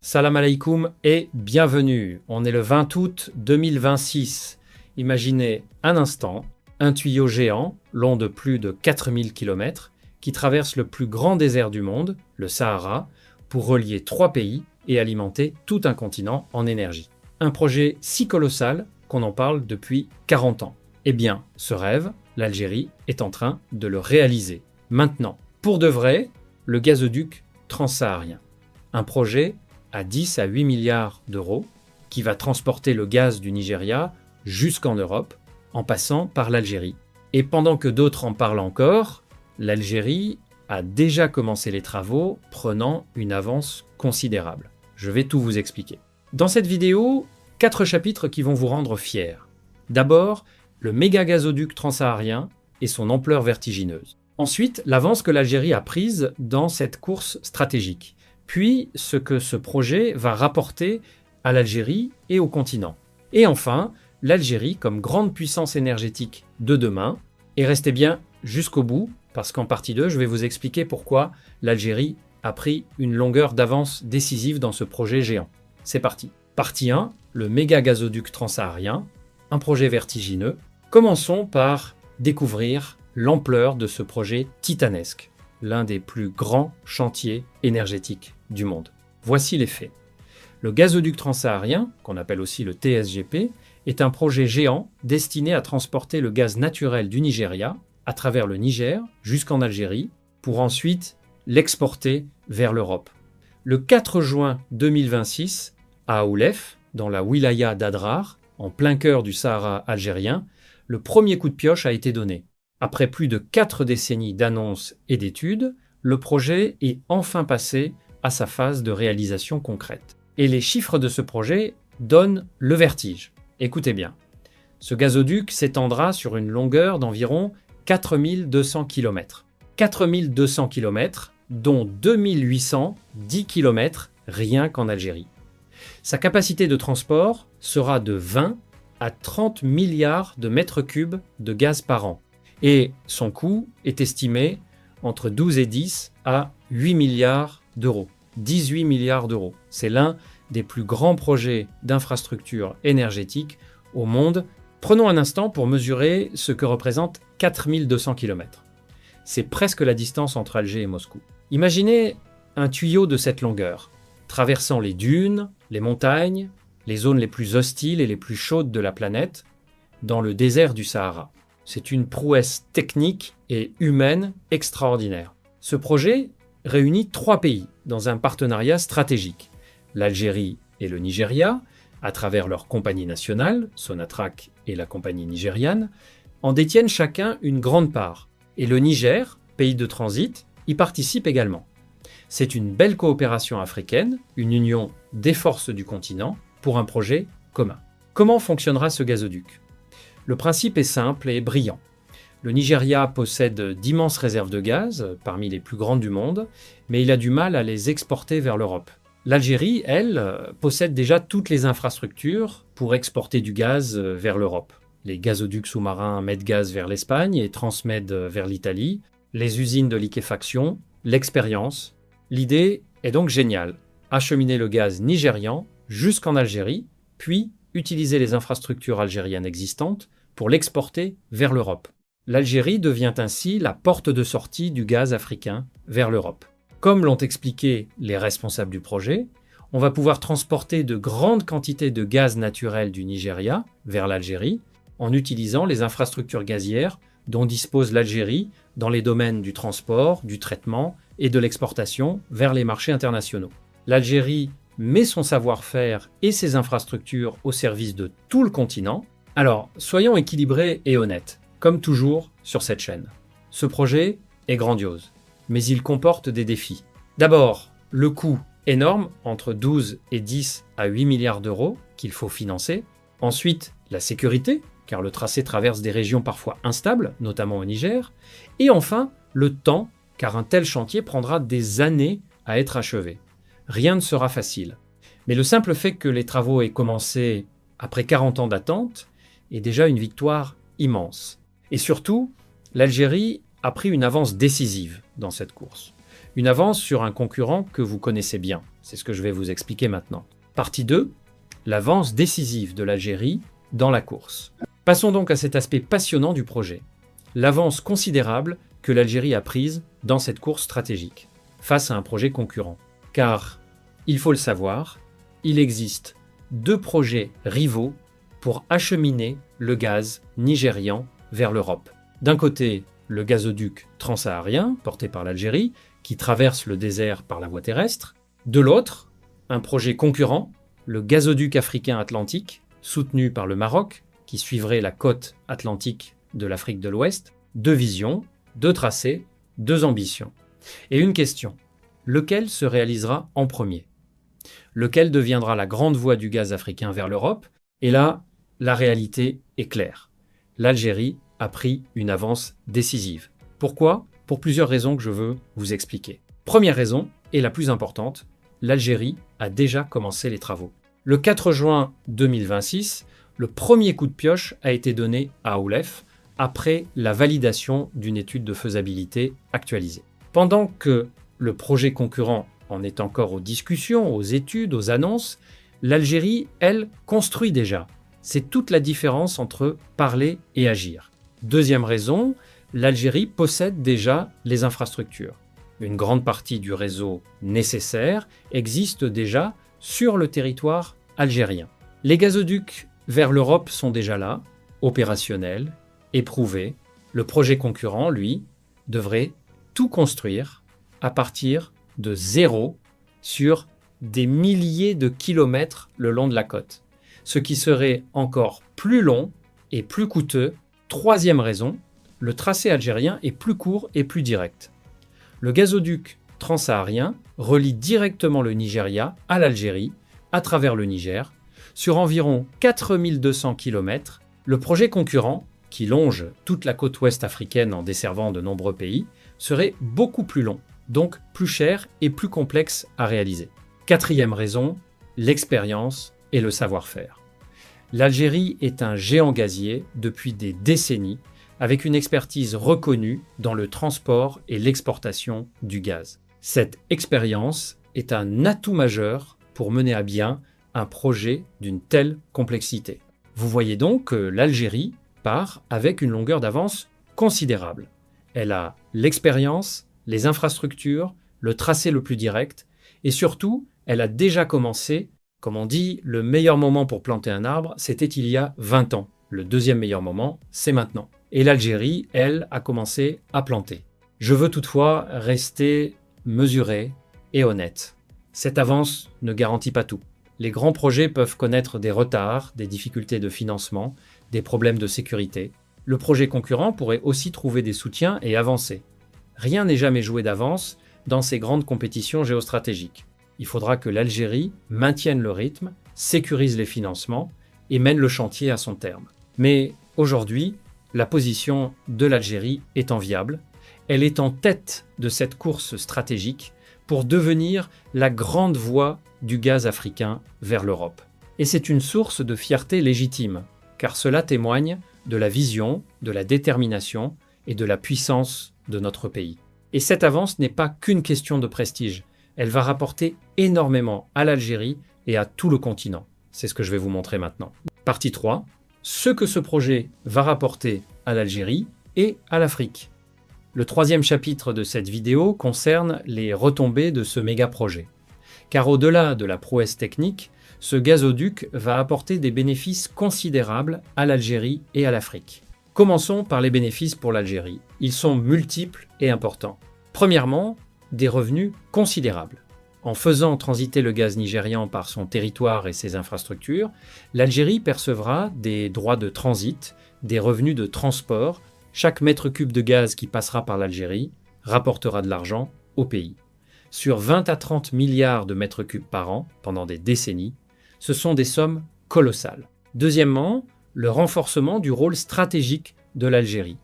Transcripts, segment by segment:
Salam alaikum et bienvenue. On est le 20 août 2026. Imaginez un instant un tuyau géant long de plus de 4000 km qui traverse le plus grand désert du monde, le Sahara, pour relier 3 pays et alimenter tout un continent en énergie. Un projet si colossal qu'on en parle depuis 40 ans. Eh bien, ce rêve, l'Algérie est en train de le réaliser. Maintenant, pour de vrai, le gazoduc transsaharien. Un projet à 10 à 8 milliards d'euros, qui va transporter le gaz du Nigeria jusqu'en Europe, en passant par l'Algérie. Et pendant que d'autres en parlent encore, l'Algérie a déjà commencé les travaux, prenant une avance considérable. Je vais tout vous expliquer. Dans cette vidéo, 4 chapitres qui vont vous rendre fiers. D'abord, le méga gazoduc transsaharien et son ampleur vertigineuse. Ensuite, l'avance que l'Algérie a prise dans cette course stratégique. Puis ce que ce projet va rapporter à l'Algérie et au continent. Et enfin, l'Algérie comme grande puissance énergétique de demain. Et restez bien jusqu'au bout, parce qu'en partie 2, je vais vous expliquer pourquoi l'Algérie a pris une longueur d'avance décisive dans ce projet géant. C'est parti. Partie 1, le méga gazoduc transsaharien, un projet vertigineux. Commençons par découvrir l'ampleur de ce projet titanesque, l'un des plus grands chantiers énergétiques du monde. Voici les faits. Le gazoduc transsaharien, qu'on appelle aussi le TSGP, est un projet géant destiné à transporter le gaz naturel du Nigeria à travers le Niger jusqu'en Algérie pour ensuite l'exporter vers l'Europe. Le 4 juin 2026, à Oulef, dans la wilaya d'Adrar, en plein cœur du Sahara algérien, le premier coup de pioche a été donné. Après plus de 4 décennies d'annonces et d'études, le projet est enfin passé à sa phase de réalisation concrète. Et les chiffres de ce projet donnent le vertige. Écoutez bien. Ce gazoduc s'étendra sur une longueur d'environ 4200 km. 4200 km, dont 2810 km rien qu'en Algérie. Sa capacité de transport sera de 20 à 30 milliards de mètres cubes de gaz par an. Et son coût est estimé entre 12 et 10 à 8 milliards d'euros. 18 milliards d'euros. C'est l'un des plus grands projets d'infrastructure énergétique au monde. Prenons un instant pour mesurer ce que représente 4200 km. C'est presque la distance entre Alger et Moscou. Imaginez un tuyau de cette longueur, traversant les dunes, les montagnes, les zones les plus hostiles et les plus chaudes de la planète, dans le désert du Sahara. C'est une prouesse technique et humaine extraordinaire. Ce projet réunit 3 pays dans un partenariat stratégique. L'Algérie et le Nigeria, à travers leur compagnie nationale, Sonatrach et la compagnie nigériane, en détiennent chacun une grande part. Et le Niger, pays de transit, y participe également. C'est une belle coopération africaine, une union des forces du continent pour un projet commun. Comment fonctionnera ce gazoduc ? Le principe est simple et brillant. Le Nigeria possède d'immenses réserves de gaz, parmi les plus grandes du monde, mais il a du mal à les exporter vers l'Europe. L'Algérie, elle, possède déjà toutes les infrastructures pour exporter du gaz vers l'Europe. Les gazoducs sous-marins Medgaz vers l'Espagne et Transmed vers l'Italie, les usines de liquéfaction, l'expérience. L'idée est donc géniale. Acheminer le gaz nigérian jusqu'en Algérie, puis utiliser les infrastructures algériennes existantes pour l'exporter vers l'Europe. L'Algérie devient ainsi la porte de sortie du gaz africain vers l'Europe. Comme l'ont expliqué les responsables du projet, on va pouvoir transporter de grandes quantités de gaz naturel du Nigeria vers l'Algérie en utilisant les infrastructures gazières dont dispose l'Algérie dans les domaines du transport, du traitement et de l'exportation vers les marchés internationaux. L'Algérie met son savoir-faire et ses infrastructures au service de tout le continent. Alors, soyons équilibrés et honnêtes, comme toujours sur cette chaîne. Ce projet est grandiose, mais il comporte des défis. D'abord, le coût énorme, entre 12 et 10 à 8 milliards d'euros qu'il faut financer. Ensuite, la sécurité, car le tracé traverse des régions parfois instables, notamment au Niger. Et enfin, le temps, car un tel chantier prendra des années à être achevé. Rien ne sera facile. Mais le simple fait que les travaux aient commencé après 40 ans d'attente est déjà une victoire immense. Et surtout, l'Algérie a pris une avance décisive dans cette course. Une avance sur un concurrent que vous connaissez bien, C'est ce que je vais vous expliquer maintenant. Partie 2, l'avance décisive de l'Algérie dans la course. Passons donc à cet aspect passionnant du projet. L'avance considérable que l'Algérie a prise dans cette course stratégique, face à un projet concurrent. Car, il faut le savoir, il existe 2 projets rivaux pour acheminer le gaz nigérian vers l'Europe. D'un côté, le gazoduc transsaharien, porté par l'Algérie, qui traverse le désert par la voie terrestre. De l'autre, un projet concurrent, le gazoduc africain atlantique, soutenu par le Maroc, qui suivrait la côte atlantique de l'Afrique de l'Ouest. 2 visions, 2 tracés, 2 ambitions. Et une question, lequel se réalisera en premier? Lequel deviendra la grande voie du gaz africain vers l'Europe? Et là, la réalité est claire. L'Algérie a pris une avance décisive. Pourquoi? Pour plusieurs raisons que je veux vous expliquer. Première raison, et la plus importante, l'Algérie a déjà commencé les travaux. Le 4 juin 2026, le premier coup de pioche a été donné à Oulef après la validation d'une étude de faisabilité actualisée. Pendant que le projet concurrent en est encore aux discussions, aux études, aux annonces, l'Algérie, elle, construit déjà. C'est toute la différence entre parler et agir. Deuxième raison, l'Algérie possède déjà les infrastructures. Une grande partie du réseau nécessaire existe déjà sur le territoire algérien. Les gazoducs vers l'Europe sont déjà là, opérationnels, éprouvés. Le projet concurrent, lui, devrait tout construire à partir de zéro sur des milliers de kilomètres le long de la côte, ce qui serait encore plus long et plus coûteux. Troisième raison, le tracé algérien est plus court et plus direct. Le gazoduc transsaharien relie directement le Nigeria à l'Algérie, à travers le Niger, sur environ 4200 km. Le projet concurrent, qui longe toute la côte ouest africaine en desservant de nombreux pays, serait beaucoup plus long, donc plus cher et plus complexe à réaliser. Quatrième raison, l'expérience et le savoir-faire. L'Algérie est un géant gazier depuis des décennies, avec une expertise reconnue dans le transport et l'exportation du gaz. Cette expérience est un atout majeur pour mener à bien un projet d'une telle complexité. Vous voyez donc que l'Algérie part avec une longueur d'avance considérable. Elle a l'expérience, les infrastructures, le tracé le plus direct, et surtout, elle a déjà commencé. Comme on dit, le meilleur moment pour planter un arbre, c'était il y a 20 ans. Le deuxième meilleur moment, c'est maintenant. Et l'Algérie, elle, a commencé à planter. Je veux toutefois rester mesuré et honnête. Cette avance ne garantit pas tout. Les grands projets peuvent connaître des retards, des difficultés de financement, des problèmes de sécurité. Le projet concurrent pourrait aussi trouver des soutiens et avancer. Rien n'est jamais joué d'avance dans ces grandes compétitions géostratégiques. Il faudra que l'Algérie maintienne le rythme, sécurise les financements et mène le chantier à son terme. Mais aujourd'hui, la position de l'Algérie est enviable. Elle est en tête de cette course stratégique pour devenir la grande voie du gaz africain vers l'Europe. Et c'est une source de fierté légitime, car cela témoigne de la vision, de la détermination et de la puissance de notre pays. Et cette avance n'est pas qu'une question de prestige. Elle va rapporter énormément à l'Algérie et à tout le continent. C'est ce que je vais vous montrer maintenant. Partie 3. Ce que ce projet va rapporter à l'Algérie et à l'Afrique. Le troisième chapitre de cette vidéo concerne les retombées de ce méga-projet. Car au-delà de la prouesse technique, ce gazoduc va apporter des bénéfices considérables à l'Algérie et à l'Afrique. Commençons par les bénéfices pour l'Algérie. Ils sont multiples et importants. Premièrement, des revenus considérables. En faisant transiter le gaz nigérian par son territoire et ses infrastructures, l'Algérie percevra des droits de transit, des revenus de transport. Chaque mètre cube de gaz qui passera par l'Algérie rapportera de l'argent au pays. Sur 20 à 30 milliards de mètres cubes par an pendant des décennies, ce sont des sommes colossales. Deuxièmement, le renforcement du rôle stratégique de l'Algérie.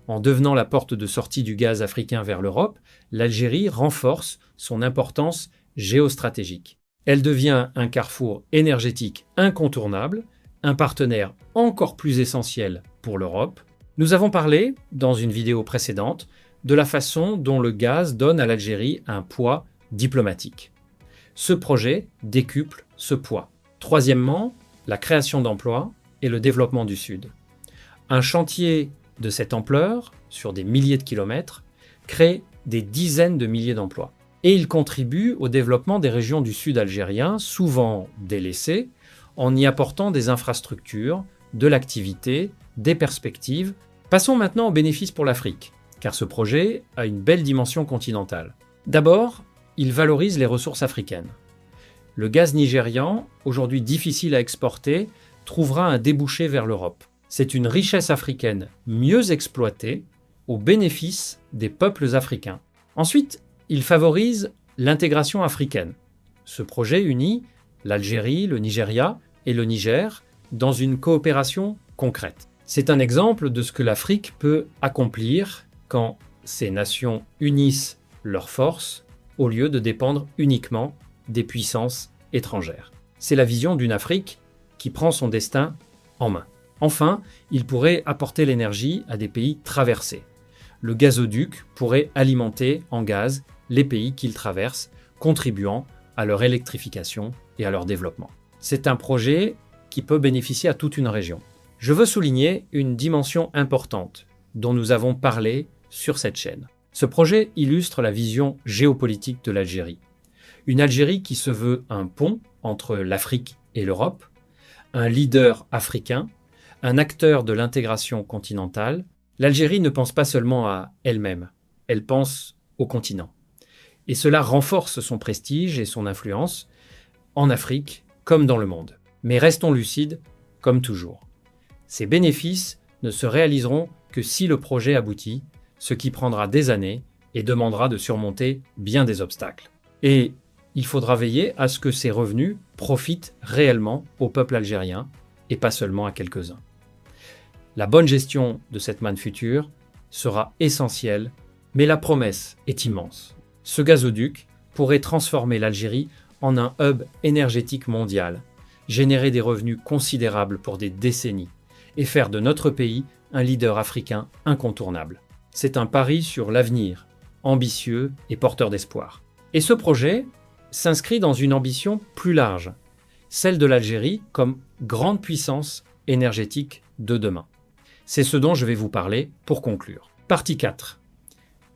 En devenant la porte de sortie du gaz africain vers l'Europe, l'Algérie renforce son importance géostratégique. Elle devient un carrefour énergétique incontournable, un partenaire encore plus essentiel pour l'Europe. Nous avons parlé, dans une vidéo précédente, de la façon dont le gaz donne à l'Algérie un poids diplomatique. Ce projet décuple ce poids. Troisièmement, la création d'emplois et le développement du Sud. Un chantier de cette ampleur, sur des milliers de kilomètres, crée des dizaines de milliers d'emplois. Et il contribue au développement des régions du Sud algérien, souvent délaissées, en y apportant des infrastructures, de l'activité, des perspectives. Passons maintenant aux bénéfices pour l'Afrique, car ce projet a une belle dimension continentale. D'abord, il valorise les ressources africaines. Le gaz nigérian, aujourd'hui difficile à exporter, trouvera un débouché vers l'Europe. C'est une richesse africaine mieux exploitée au bénéfice des peuples africains. Ensuite, il favorise l'intégration africaine. Ce projet unit l'Algérie, le Nigeria et le Niger dans une coopération concrète. C'est un exemple de ce que l'Afrique peut accomplir quand ces nations unissent leurs forces au lieu de dépendre uniquement des puissances étrangères. C'est la vision d'une Afrique qui prend son destin en main. Enfin, il pourrait apporter l'énergie à des pays traversés. Le gazoduc pourrait alimenter en gaz les pays qu'il traverse, contribuant à leur électrification et à leur développement. C'est un projet qui peut bénéficier à toute une région. Je veux souligner une dimension importante dont nous avons parlé sur cette chaîne. Ce projet illustre la vision géopolitique de l'Algérie. Une Algérie qui se veut un pont entre l'Afrique et l'Europe, un leader africain, un acteur de l'intégration continentale. L'Algérie ne pense pas seulement à elle-même, elle pense au continent. Et cela renforce son prestige et son influence en Afrique comme dans le monde. Mais restons lucides, comme toujours. Ces bénéfices ne se réaliseront que si le projet aboutit, ce qui prendra des années et demandera de surmonter bien des obstacles. Et il faudra veiller à ce que ces revenus profitent réellement au peuple algérien et pas seulement à quelques-uns. La bonne gestion de cette manne future sera essentielle, mais la promesse est immense. Ce gazoduc pourrait transformer l'Algérie en un hub énergétique mondial, générer des revenus considérables pour des décennies et faire de notre pays un leader africain incontournable. C'est un pari sur l'avenir, ambitieux et porteur d'espoir. Et ce projet s'inscrit dans une ambition plus large, celle de l'Algérie comme grande puissance énergétique de demain. C'est ce dont je vais vous parler pour conclure. Partie 4.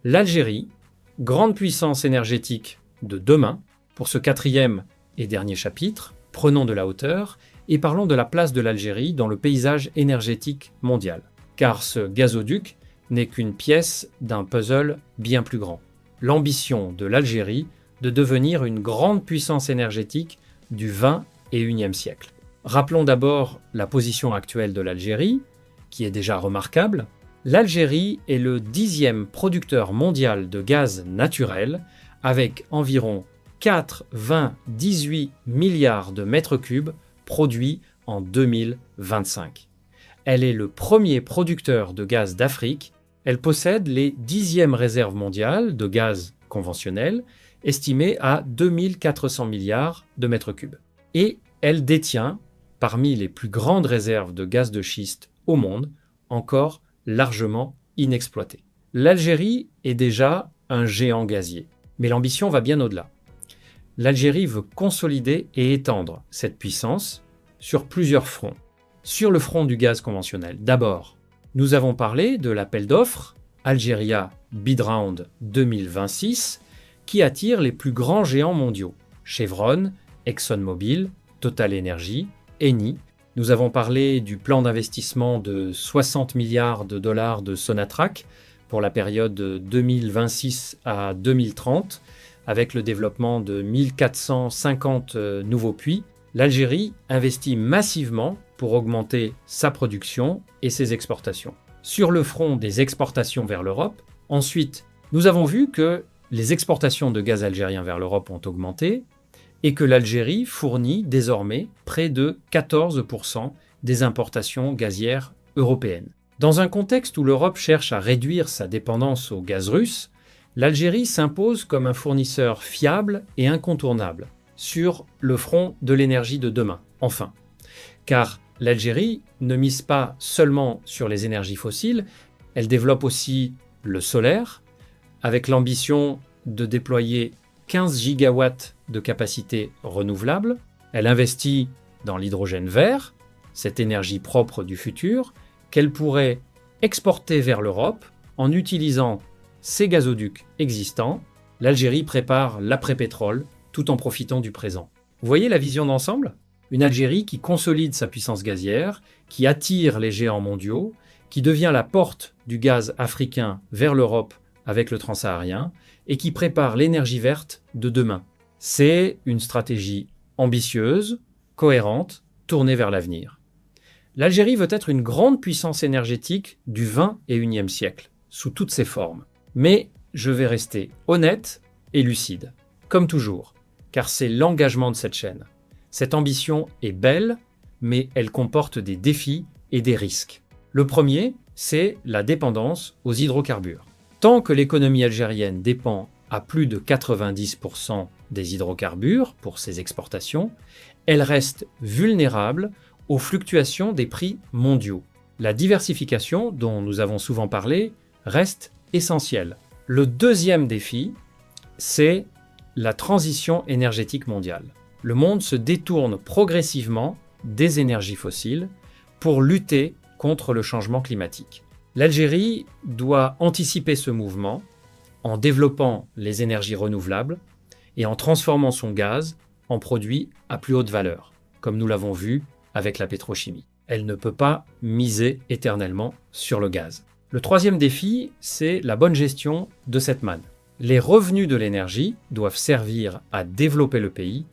L'Algérie, grande puissance énergétique de demain. Pour ce quatrième et dernier chapitre, prenons de la hauteur et parlons de la place de l'Algérie dans le paysage énergétique mondial. Car ce gazoduc n'est qu'une pièce d'un puzzle bien plus grand. L'ambition de l'Algérie de devenir une grande puissance énergétique du 20 et 1e siècle. Rappelons d'abord la position actuelle de l'Algérie, qui est déjà remarquable. L'Algérie est le 10e producteur mondial de gaz naturel, avec environ 4,18 milliards de mètres cubes produits en 2025. Elle est le premier producteur de gaz d'Afrique. Elle possède les 10e réserves mondiales de gaz conventionnel, estimées à 2400 milliards de mètres cubes. Et elle détient, parmi les plus grandes réserves de gaz de schiste au monde, encore largement inexploitées. L'Algérie est déjà un géant gazier, mais l'ambition va bien au-delà. L'Algérie veut consolider et étendre cette puissance sur plusieurs fronts. Sur le front du gaz conventionnel, d'abord, nous avons parlé de l'appel d'offres Algeria Bid Round 2026 qui attire les plus grands géants mondiaux, Chevron, ExxonMobil, Total Energy, Eni. Nous avons parlé du plan d'investissement de 60 milliards de dollars de Sonatrach pour la période 2026 à 2030, avec le développement de 1450 nouveaux puits. L'Algérie investit massivement pour augmenter sa production et ses exportations. Sur le front des exportations vers l'Europe, ensuite, nous avons vu que les exportations de gaz algérien vers l'Europe ont augmenté et que l'Algérie fournit désormais près de 14% des importations gazières européennes. Dans un contexte où l'Europe cherche à réduire sa dépendance au gaz russe, l'Algérie s'impose comme un fournisseur fiable et incontournable sur le front de l'énergie de demain, enfin. Car l'Algérie ne mise pas seulement sur les énergies fossiles, elle développe aussi le solaire, avec l'ambition de déployer 15 gigawatts de capacité renouvelable. Elle investit dans l'hydrogène vert, cette énergie propre du futur, qu'elle pourrait exporter vers l'Europe en utilisant ses gazoducs existants. L'Algérie prépare l'après-pétrole tout en profitant du présent. Vous voyez la vision d'ensemble ? Une Algérie qui consolide sa puissance gazière, qui attire les géants mondiaux, qui devient la porte du gaz africain vers l'Europe avec le transsaharien et qui prépare l'énergie verte de demain. C'est une stratégie ambitieuse, cohérente, tournée vers l'avenir. L'Algérie veut être une grande puissance énergétique du XXIe siècle, sous toutes ses formes. Mais je vais rester honnête et lucide, comme toujours, car c'est l'engagement de cette chaîne. Cette ambition est belle, mais elle comporte des défis et des risques. Le premier, c'est la dépendance aux hydrocarbures. Tant que l'économie algérienne dépend à plus de 90% des hydrocarbures pour ses exportations, elle reste vulnérable aux fluctuations des prix mondiaux. La diversification, dont nous avons souvent parlé, reste essentielle. Le deuxième défi, c'est la transition énergétique mondiale. Le monde se détourne progressivement des énergies fossiles pour lutter contre le changement climatique. L'Algérie doit anticiper ce mouvement en développant les énergies renouvelables et en transformant son gaz en produits à plus haute valeur, comme nous l'avons vu avec la pétrochimie. Elle ne peut pas miser éternellement sur le gaz. Le troisième défi, c'est la bonne gestion de cette manne. Les revenus de l'énergie doivent servir à développer le pays,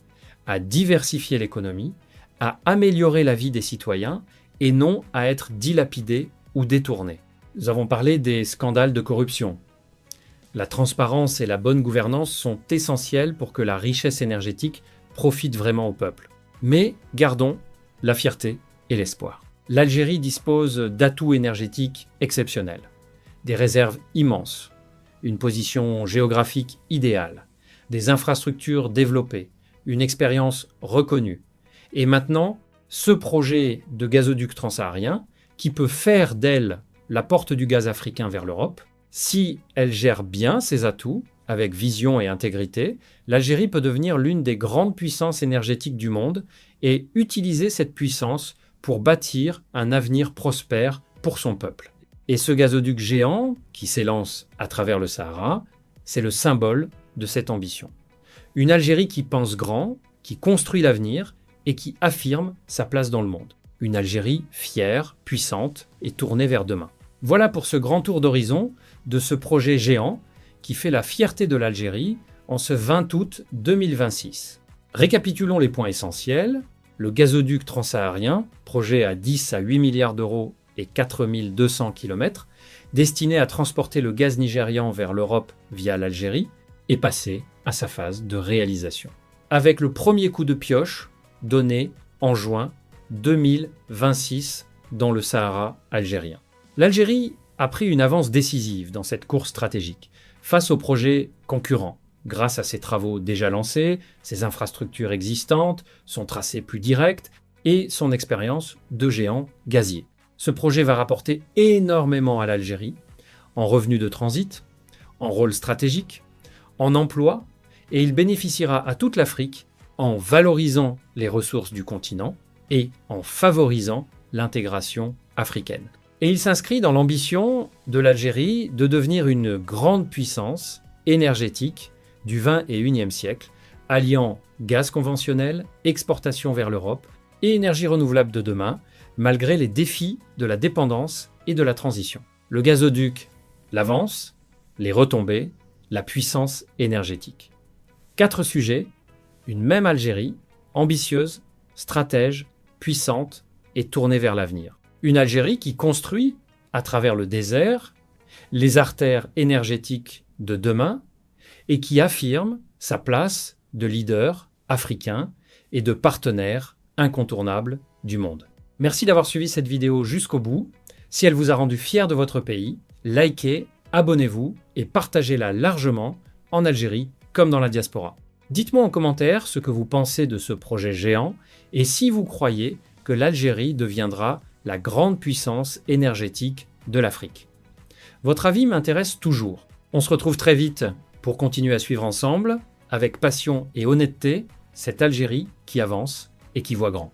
à diversifier l'économie, à améliorer la vie des citoyens et non à être dilapidés ou détournés. Nous avons parlé des scandales de corruption. La transparence et la bonne gouvernance sont essentielles pour que la richesse énergétique profite vraiment au peuple. Mais gardons la fierté et l'espoir. L'Algérie dispose d'atouts énergétiques exceptionnels, des réserves immenses, une position géographique idéale, des infrastructures développées, une expérience reconnue. Et maintenant, ce projet de gazoduc transsaharien qui peut faire d'elle la porte du gaz africain vers l'Europe, si elle gère bien ses atouts, avec vision et intégrité, l'Algérie peut devenir l'une des grandes puissances énergétiques du monde et utiliser cette puissance pour bâtir un avenir prospère pour son peuple. Et ce gazoduc géant, qui s'élance à travers le Sahara, c'est le symbole de cette ambition. Une Algérie qui pense grand, qui construit l'avenir et qui affirme sa place dans le monde. Une Algérie fière, puissante et tournée vers demain. Voilà pour ce grand tour d'horizon de ce projet géant qui fait la fierté de l'Algérie en ce 20 août 2026. Récapitulons les points essentiels. Le gazoduc transsaharien, projet à 10 à 8 milliards d'euros et 4200 km, destiné à transporter le gaz nigérian vers l'Europe via l'Algérie, est passé à sa phase de réalisation. Avec le premier coup de pioche donné en juin 2026 dans le Sahara algérien. L'Algérie a pris une avance décisive dans cette course stratégique face aux projets concurrents, grâce à ses travaux déjà lancés, ses infrastructures existantes, son tracé plus direct et son expérience de géant gazier. Ce projet va rapporter énormément à l'Algérie, en revenus de transit, en rôle stratégique, en emploi, et il bénéficiera à toute l'Afrique en valorisant les ressources du continent et en favorisant l'intégration africaine. Et il s'inscrit dans l'ambition de l'Algérie de devenir une grande puissance énergétique du XXIe siècle, alliant gaz conventionnel, exportation vers l'Europe et énergie renouvelable de demain, malgré les défis de la dépendance et de la transition. Le gazoduc, l'avance, les retombées, la puissance énergétique. 4 sujets, une même Algérie, ambitieuse, stratège, puissante et tournée vers l'avenir. Une Algérie qui construit, à travers le désert, les artères énergétiques de demain et qui affirme sa place de leader africain et de partenaire incontournable du monde. Merci d'avoir suivi cette vidéo jusqu'au bout. Si elle vous a rendu fier de votre pays, likez, abonnez-vous et partagez-la largement en Algérie comme dans la diaspora. Dites-moi en commentaire ce que vous pensez de ce projet géant et si vous croyez que l'Algérie deviendra la grande puissance énergétique de l'Afrique. Votre avis m'intéresse toujours. On se retrouve très vite pour continuer à suivre ensemble avec passion et honnêteté cette Algérie qui avance et qui voit grand.